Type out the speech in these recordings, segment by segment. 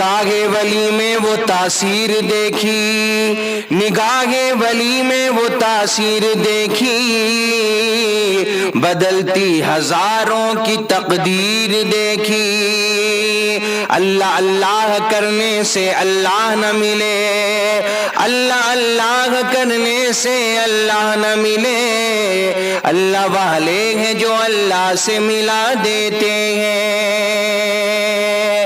نگاہ ولی میں وہ تاثیر دیکھی، نگاہ ولی میں وہ تاثیر دیکھی، بدلتی ہزاروں کی تقدیر دیکھی۔ اللہ اللہ کرنے سے اللہ نہ ملے، اللہ اللہ کرنے سے اللہ نہ ملے، اللہ والے ہیں جو اللہ سے ملا دیتے ہیں۔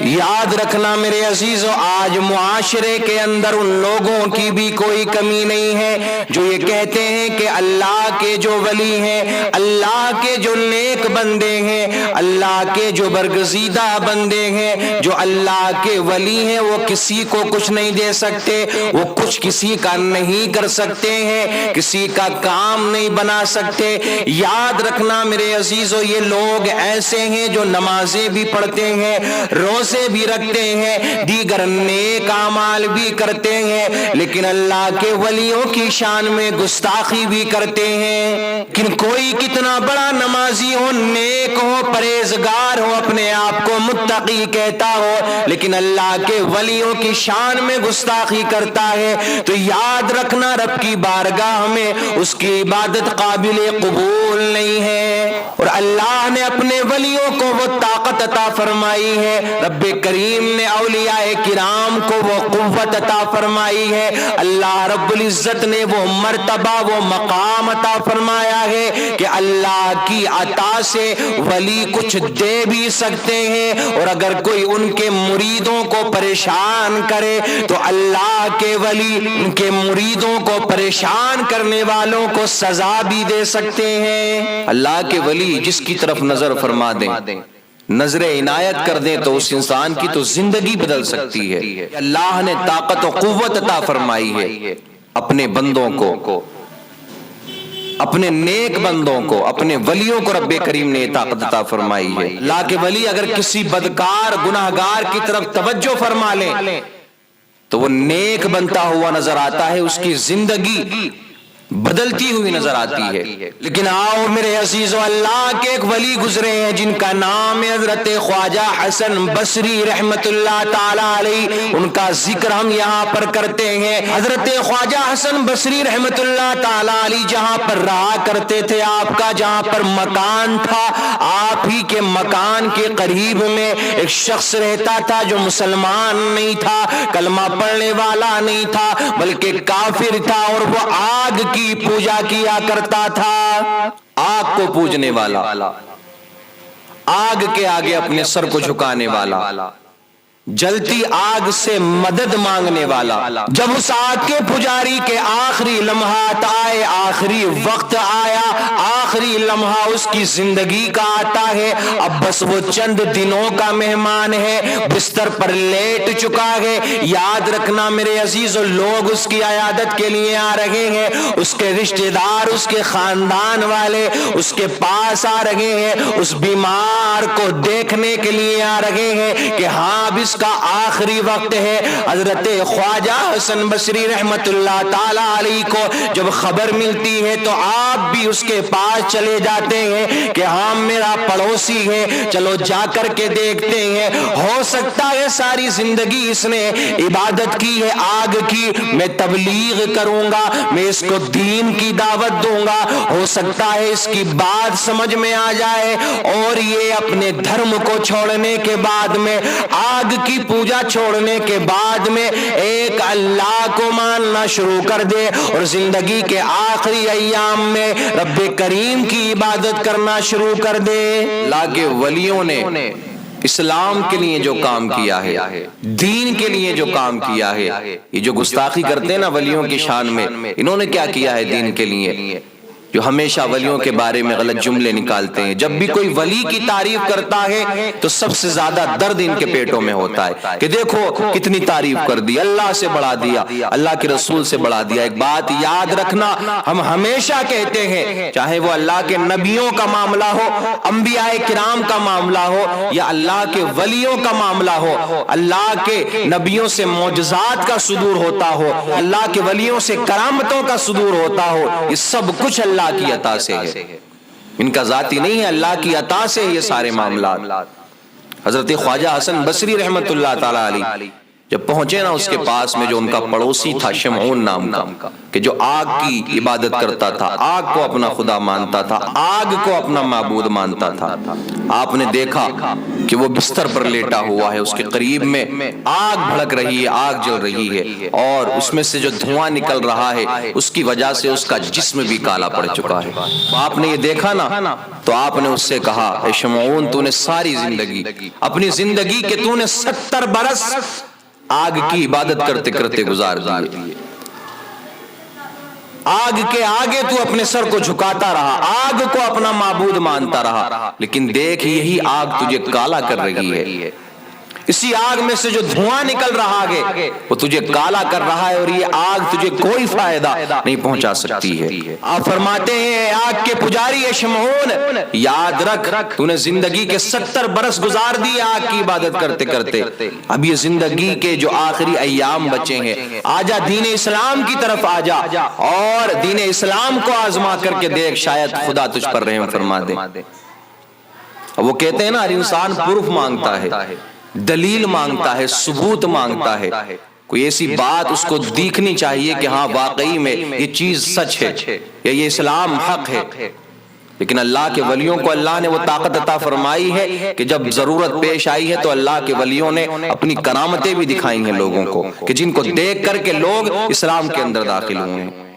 یاد رکھنا میرے عزیزو، آج معاشرے کے اندر ان لوگوں کی بھی کوئی کمی نہیں ہے جو یہ کہتے ہیں کہ اللہ کے جو ولی ہیں، اللہ کے جو نیک بندے ہیں، اللہ کے جو برگزیدہ بندے ہیں، جو اللہ کے ولی ہیں، وہ کسی کو کچھ نہیں دے سکتے، وہ کچھ کسی کا نہیں کر سکتے ہیں، کسی کا کام نہیں بنا سکتے۔ یاد رکھنا میرے عزیزو، یہ لوگ ایسے ہیں جو نمازیں بھی پڑھتے ہیں، روزے بھی رکھتے ہیں، دیگر نیک اعمال بھی کرتے ہیں، لیکن اللہ کے ولیوں کی شان میں گستاخی بھی کرتے ہیں۔ کہ کوئی کتنا بڑا نمازی ہو، نیک ہو، پرہیزگار ہو، اپنے آپ کو متقی کہتا ہو، لیکن اللہ کے ولیوں کی شان میں گستاخی کرتا ہے، تو یاد رکھنا رب کی بارگاہ میں اس کی عبادت قابل قبول نہیں ہے۔ اور اللہ نے اپنے ولیوں کو وہ طاقت عطا فرمائی ہے، رب کریم نے اولیاء کرام کو وہ قوت عطا فرمائی ہے، اللہ رب العزت نے وہ مرتبہ، وہ مقام عطا فرمایا ہے کہ اللہ کی عطا سے ولی کچھ دے بھی سکتے ہیں، اور اگر کوئی ان کے مریدوں کو پریشان کرے تو اللہ کے ولی ان کے مریدوں کو پریشان کرنے والوں کو سزا بھی دے سکتے ہیں۔ اللہ کے ولی جس کی طرف نظر فرما دیں، نظر عنایت کر دیں، تو اس انسان کی تو زندگی بدل سکتی ہے۔ اللہ نے طاقت و قوت عطا فرمائی ہے اپنے بندوں کو، اپنے نیک بندوں کو، اپنے ولیوں کو رب کریم نے طاقت عطا فرمائی ہے۔ اللہ کے ولی اگر کسی بدکار گناہگار کی طرف توجہ فرما لیں تو وہ نیک بنتا ہوا نظر آتا ہے، اس کی زندگی بدلتی ہوئی نظر آتی ہے۔ لیکن آؤ میرے عزیزو، اللہ کے ایک ولی گزرے ہیں جن کا نام ہے حضرت خواجہ حسن بصری رحمت اللہ تعالی علیہ، ان کا ذکر ہم یہاں پر کرتے ہیں۔ حضرت خواجہ حسن بصری رحمت اللہ تعالی علیہ جہاں پر رہا کرتے تھے، آپ کا جہاں پر مکان تھا، آپ ہی کے مکان کے قریب میں ایک شخص رہتا تھا جو مسلمان نہیں تھا، کلمہ پڑھنے والا نہیں تھا، بلکہ کافر تھا، اور وہ آگ کی پوجا کیا کرتا تھا، آگ کو پوجنے والا، آگ کے آگے اپنے سر کو جھکانے والا، جلتی آگ سے مدد مانگنے والا۔ جب اس آگ کے پجاری کے آخری لمحات آئے، آخری وقت آیا، آخری لمحہ اس کی زندگی کا آتا ہے، اب بس وہ چند دنوں کا مہمان ہے، بستر پر لیٹ چکا ہے۔ یاد رکھنا میرے عزیزو، لوگ اس کی عیادت کے لیے آ رہے ہیں، اس کے رشتہ دار، اس کے خاندان والے اس کے پاس آ رہے ہیں، اس بیمار کو دیکھنے کے لیے آ رہے ہیں کہ ہاں اب اس کا آخری وقت ہے۔ حضرت خواجہ حسن بصری رحمت اللہ تعالی علیہ کو جب خبر ملتی ہے تو آپ بھی اس کے پاس چلے جاتے ہیں کہ ہاں میرا پڑوسی ہے، چلو جا کر کے دیکھتے ہیں، ہو سکتا ہے ساری زندگی اس نے عبادت کی ہے آگ کی، میں تبلیغ کروں گا، میں اس کو دین کی دعوت دوں گا، ہو سکتا ہے اس کی بات سمجھ میں آ جائے اور یہ اپنے دھرم کو چھوڑنے کے بعد میں، آگ کی پوجا چھوڑنے کے بعد میں ایک اللہ کو ماننا شروع کر دے اور زندگی کے آخری ایام میں رب کریم کی عبادت کرنا شروع کر دے۔ اللہ کے ولیوں نے اسلام کے لیے جو کام کیا ہے، دین کے لیے جو کام کیا ہے، یہ جو گستاخی کرتے ہیں نا ولیوں کی شان میں، انہوں نے کیا کیا ہے دین کے لیے؟ جو ہمیشہ ولیوں کے بارے میں غلط جملے نکالتے ہیں، جب بھی کوئی ولی کی تعریف کرتا ہے تو سب سے زیادہ درد ان کے پیٹوں میں ہوتا ہے کہ دیکھو کتنی تعریف کر دی، اللہ سے بڑھا دیا، اللہ کے رسول سے بڑھا دیا۔ ایک بات یاد رکھنا، ہم ہمیشہ کہتے ہیں چاہے وہ اللہ کے نبیوں کا معاملہ ہو، انبیاء کرام کا معاملہ ہو، یا اللہ کے ولیوں کا معاملہ ہو، اللہ کے نبیوں سے معجزات کا صدور ہوتا ہو، اللہ کے ولیوں سے کرامتوں کا صدور ہوتا ہو، یہ سب کچھ اللہ کی عطا سے ہے، ان کا ذاتی نہیں ہے، اللہ کی عطا سے یہ سارے معاملات۔ حضرت خواجہ حسن بصری رحمت اللہ تعالی علیہ جب پہنچے نا اس کے پاس میں جو ان کا پڑوسی تھا شمعون نام کا، کہ جو آگ کی عبادت کرتا تھا، آگ کو اپنا خدا مانتا تھا، آگ کو اپنا معبود مانتا تھا، آپ نے دیکھا کہ وہ بستر پر لیٹا ہوا ہے، اس کے قریب میں آگ بھڑک رہی ہے، آگ جل رہی ہے، اور اس میں سے جو دھواں نکل رہا ہے اس کی وجہ سے اس کا جسم بھی کالا پڑ چکا ہے۔ آپ نے یہ دیکھا نا تو آپ نے اس سے کہا، اے شمعون، تو نے ساری زندگی، اپنی زندگی کے تو نے 70 برس آگ کی عبادت کرتے کرتے گزار دیے، آگ کے آگے تو اپنے سر کو جھکاتا رہا، آگ کو اپنا معبود مانتا رہا، لیکن دیکھ یہی آگ تجھے کالا کر رہی ہے، اسی آگ میں سے جو دھواں نکل رہا ہے وہ تجھے کالا کر رہا ہے، اور یہ آگ تجھے کوئی فائدہ نہیں پہنچا سکتی ہے۔ آپ فرماتے ہیں آگ کے پجاری شمعون، یاد رکھ تو نے زندگی کے 70 برس گزار دیے آگ کی عبادت کرتے کرتے، اب یہ زندگی کے جو آخری ایام بچے ہیں، آجا دین اسلام کی طرف آجا اور دین اسلام کو آزما کر کے دیکھ، شاید خدا تجھ پر رحم فرما دے۔ اب وہ کہتے ہیں نا ہر انسان پروف مانگتا ہے، دلیل مانگتا ہے، ثبوت مانگتا ہے، کوئی ایسی بات اس کو دیکھنی چاہیے کہ ہاں واقعی میں یہ چیز سچ ہے یا یہ اسلام حق ہے۔ لیکن اللہ کے ولیوں کو اللہ نے وہ طاقت عطا فرمائی ہے کہ جب ضرورت پیش آئی ہے تو اللہ کے ولیوں نے اپنی کرامتیں بھی دکھائی ہیں لوگوں کو، کہ جن کو دیکھ کر کے لوگ اسلام کے اندر داخل ہوئے ہیں۔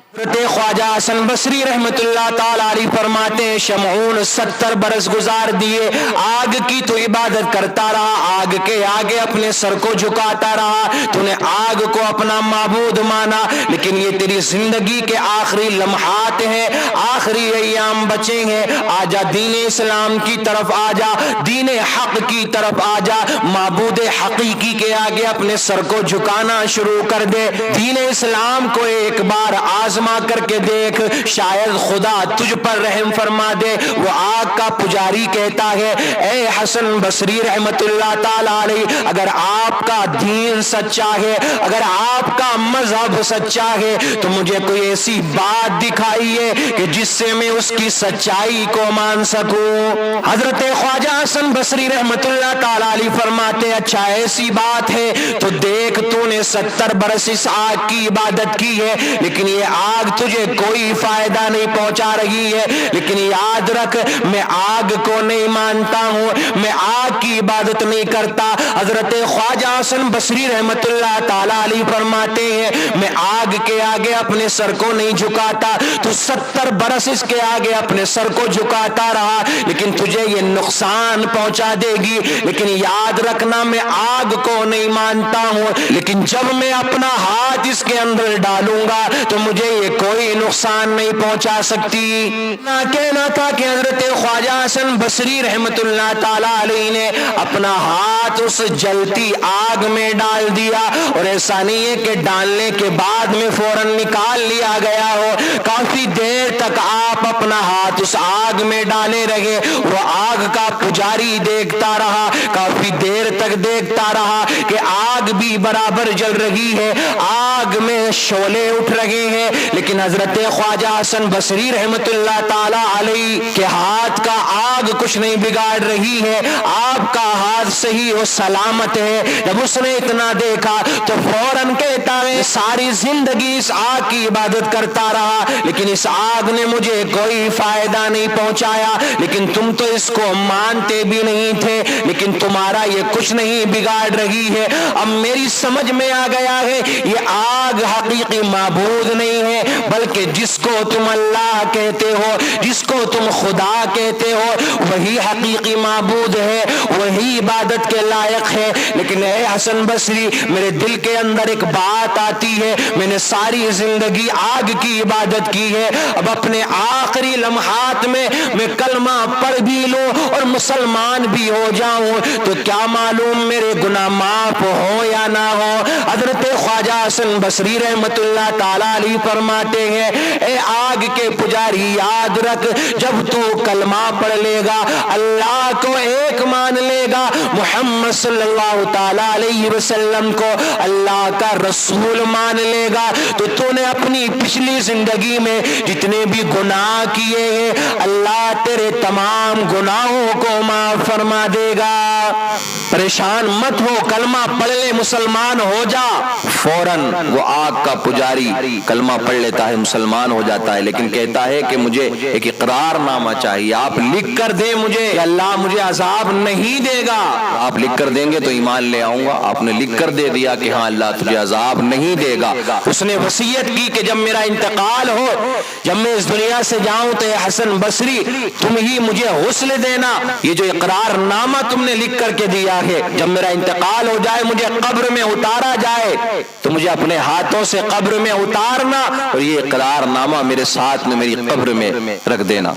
خواجہ حسن بصری رحمت اللہ تعالی علیہ فرماتے ہیں شمعون 70 برس گزار دیے، آگ کی تو عبادت کرتا رہا، آگ کے آگے اپنے سر کو جھکاتا رہا، تو نے آگ کو اپنا معبود مانا، لیکن یہ تیری زندگی کے آخری لمحات ہیں، آخری ایام بچے ہیں، آجا دین اسلام کی طرف آجا، دین حق کی طرف آجا، معبود حقیقی کے آگے اپنے سر کو جھکانا شروع کر دے، دین اسلام کو ایک بار آزما کر کے دیکھ، شاید خدا تجھ پر رحم فرما دے۔ وہ آگ کا پجاری کہتا ہے اے حسن بصری رحمت اللہ تعالی علیہ، اگر آپ کا دین سچا ہے، اگر آپ کا مذہب سچا ہے تو مجھے کوئی ایسی بات دکھائیے کہ جس سے میں اس کی سچائی کو مان سکوں۔ حضرت خواجہ حسن بصری رحمت اللہ تعالی علیہ فرماتے اچھا ایسی بات ہے تو دیکھ، تو نے 70 برس اس آگ کی عبادت کی ہے، لیکن یہ آگ تجھے کوئی فائدہ نہیں پہنچا رہی ہے، لیکن یاد رکھ میں آگ کو نہیں مانتا ہوں، میں آگ کی عبادت نہیں کرتا۔ حضرت خواجہ حسن بصری رحمت اللہ تعالی علیہ فرماتے ہیں میں آگ کے آگے اپنے سر کو نہیں جھکاتا، تو 70 برس اس کے آگے اپنے سر کو جھکاتا رہا، لیکن تجھے یہ نقصان پہنچا دے گی، لیکن یاد رکھنا میں آگ کو نہیں مانتا ہوں، لیکن جب میں اپنا ہاتھ اس کے اندر ڈالوں گا تو مجھے یہ کوئی نقصان نہیں پہنچا سکتی۔ نہ کہنا تھا کہ حضرت خواجہ حسن بصری رحمت اللہ تعالی علیہ نے اپنا ہاتھ اس جلتی آگ میں ڈال دیا، اور ایسا نہیں ہے کہ ڈالنے کے بعد میں فوراً نکال لیا گیا ہو، کافی دیر تک آپ اپنا ہاتھ اس آگ میں ڈالے رہے، وہ آگ کا پجاری دیکھتا رہا، کافی دیر تک دیکھتا رہا کہ آگ بھی برابر جل رہی ہے، آگ میں شعلے اٹھ رہے ہیں، لیکن حضرت خواجہ حسن بصری رحمت اللہ تعالی علیہ کے ہاتھ کا آگ کچھ نہیں بگاڑ رہی ہے، آپ کا ہاتھ صحیح و سلامت ہے۔ جب اس نے اتنا دیکھا تو فوراً کہتا ہے ساری زندگی اس آگ کی عبادت کرتا رہا، لیکن اس آگ نے مجھے کوئی فائدہ نہیں پہنچایا، لیکن تم تو اس کو مانتے بھی نہیں تھے، لیکن تمہارا یہ کچھ نہیں بگاڑ رہی ہے۔ اب میری سمجھ میں آ گیا ہے یہ آگ حقیقی معبود نہیں ہے، بلکہ جس کو تم اللہ کہتے ہو، جس کو تم خدا کہتے ہو، وہی حقیقی معبود ہے، وہی عبادت کے لائق ہے۔ لیکن اے حسن بصری، میرے دل کے اندر ایک بات آتی ہے، میں نے ساری زندگی آگ کی عبادت کی ہے، اب اپنے آخری لمحات میں کلمہ پڑھ بھی لوں اور مسلمان بھی ہو جاؤں تو کیا معلوم میرے گناہ معاف ہو یا نہ ہو۔ حضرت خواجہ حسن بصری رحمت اللہ تعالی علیہ فرماتے ہیں اے آگ کے پجاری یاد رکھ جب تو کلمہ پڑھ لے گا اللہ کو ایک مان لے گا محمد صلی اللہ تعالی علیہ وسلم کو اللہ کا رسول مان لے گا تو نے اپنی پچھلی زندگی میں جتنے بھی گناہ کیے ہیں اللہ تیرے تمام گناہوں کو معاف فرما دے گا۔ پریشان مت ہو، کلمہ پڑھ لے مسلمان ہو جا۔ فوراً وہ آگ کا پجاری کلمہ پڑھ لیتا ہے، مسلمان ہو جاتا ہے، لیکن کہتا ہے کہ مجھے ایک اقرار نامہ چاہیے، آپ لکھ کر دیں مجھے کہ اللہ مجھے عذاب نہیں دے گا۔ آپ لکھ کر دیں گے تو ایمان لے آؤں گا۔ آپ نے لکھ کر دے دیا کہ ہاں اللہ تجھے عذاب نہیں دے گا۔ اس نے وصیت کی کہ جب میرا انتقال ہو، جب میں اس دنیا سے جاؤں تو اے حسن بصری تم ہی مجھے غسل دینا، یہ جو اقرار نامہ تم نے لکھ کر کے دیا ہے، جب میرا انتقال ہو جائے مجھے قبر میں اتارا جائے تو مجھے اپنے ہاتھوں سے قبر میں اتارنا اور یہ اقرار نامہ میرے ساتھ میں میری قبر میں رکھ دینا۔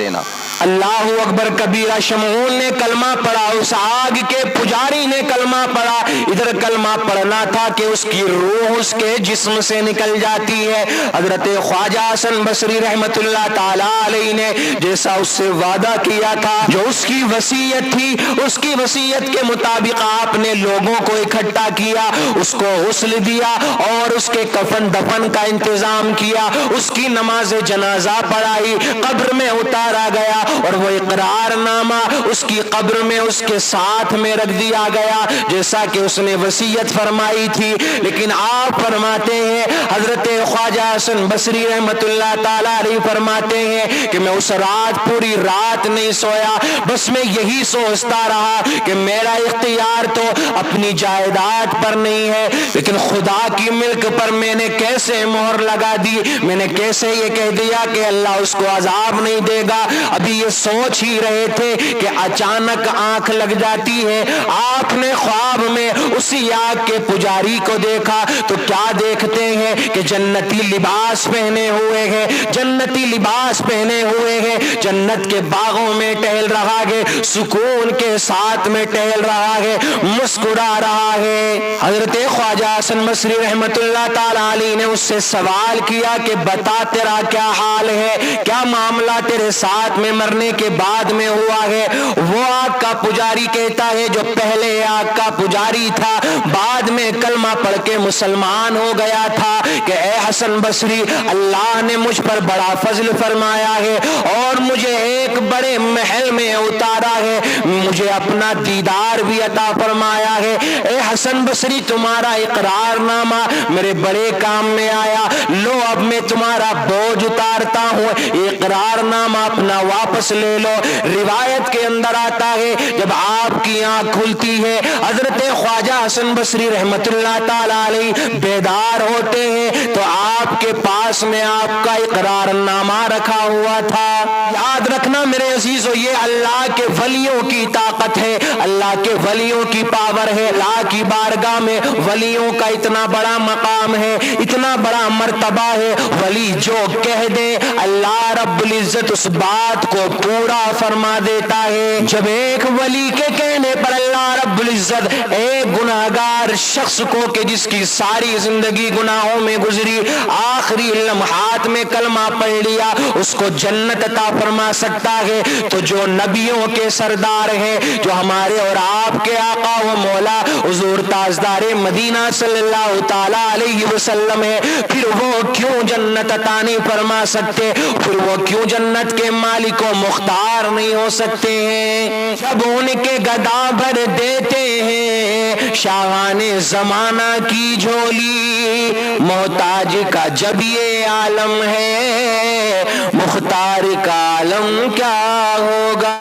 اللہ اکبر کبیرہ۔ شمعون نے کلمہ پڑھا، اس آگ کے پجاری نے کلمہ پڑھا۔ ادھر کلمہ پڑھنا تھا کہ اس کی روح اس کے جسم سے نکل جاتی ہے۔ حضرت خواجہ حسن بصری رحمت اللہ تعالی علیہ نے جیسا اس سے وعدہ کیا تھا، جو اس کی وصیت تھی، اس کی وصیت کے مطابق آپ نے لوگوں کو اکٹھا کیا، اس کو غسل دیا اور اس کے کفن دفن کا انتظام کیا، اس کی نماز جنازہ پڑھائی، قبر میں اتارا گیا اور وہ اقرار نامہ اس کی قبر میں اس کے ساتھ میں رکھ دیا گیا جیسا کہ اس نے وصیت فرمائی تھی۔ لیکن آپ فرماتے ہیں، حضرت خواجہ حسن بصری رحمت اللہ تعالی علیہ فرماتے ہیں کہ میں اس رات پوری رات نہیں سویا، بس میں یہی سوچتا رہا کہ میرا اختیار تو اپنی جائیداد پر نہیں ہے، لیکن خدا کی ملک پر میں نے کیسے مہر لگا دی، میں نے کیسے یہ کہہ دیا کہ اللہ اس کو عذاب نہیں دے گا۔ ابھی یہ سوچ ہی رہے تھے کہ اچانک آنکھ لگ جاتی ہے۔ آپ نے خواب میں اسی آگ کے پجاری کو دیکھا تو کیا دیکھتے ہیں کہ جنتی لباس پہنے ہوئے ہیں، جنتی لباس پہنے ہوئے ہیں، جنت کے باغوں میں ٹہل رہا ہے، سکون کے ساتھ میں ٹہل رہا ہے، مسکرا رہا ہے۔ حضرت خواجہ حسن بصری رحمت اللہ تعالی علیہ نے اس سے سوال کیا کہ بتا تیرا کیا حال ہے، کیا معاملہ تیرے ساتھ میں مرنے کے بعد میں ہوا ہے؟ وہ آگ کا پجاری کہتا ہے جو پہلے آگ کا پجاری تھا، بعد میں کلمہ پڑھ کے مسلمان ہو گیا تھا، کہ اے حسن بصری اللہ نے مجھ پر بڑا فضل فرمایا ہے اور مجھے ایک بڑے محل میں اتارا ہے، مجھے اپنا دیدار بھی عطا فرمایا ہے۔ اے حسن بصری تمہارا اقرار نامہ میرے بڑے کام میں آیا، لو اب میں تمہارا بوجھ اتارتا ہوں، یہ اقرار نامہ اپنا واپس لے لو۔ روایت کے اندر آتا ہے جب آپ کی آنکھ کھلتی ہے حضرت خواجہ حسن بصری رحمت اللہ تعالی علیہ بیدار ہوتے ہیں تو آپ کے پاس میں آپ کا اقرار نامہ رکھا ہوا تھا۔ یاد رکھنا میرے عزیزو، یہ اللہ کے ولیوں کی طاقت ہے، اللہ کے ولیوں کی پاور ہے۔ اللہ کی بارگاہ میں ولیوں کا اتنا بڑا مقام ہے، اتنا بڑا مرتبہ ہے، ولی جو کہہ دے اللہ رب العزت اس بات کو پورا فرما دیتا ہے۔ جب ایک ولی کے کہنے پر اللہ رب العزت ایک گناہگار شخص کو کہ جس کی ساری زندگی گناہوں میں گزری، آخری لمحات میں کلمہ پڑھ لیا، اس کو جنت عطا فرما سکتا ہے، تو جو نبیوں کے سردار ہیں، جو ہمارے اور آپ کے آقا و مولا حضور تاجدار مدینہ صلی اللہ تعالی علیہ وسلم ہے، پھر وہ کیوں جنت عطا نہیں فرما سکتے؟ پھر وہ کیوں جنت کے مالک و مختار نہیں ہو سکتے ہیں؟ جب ان کے گدا بھر دیتے ہیں شاہان زمانہ کی جھولی، محتاج کا جب یہ عالم ہے، مختار کا عالم کیا ہوگا؟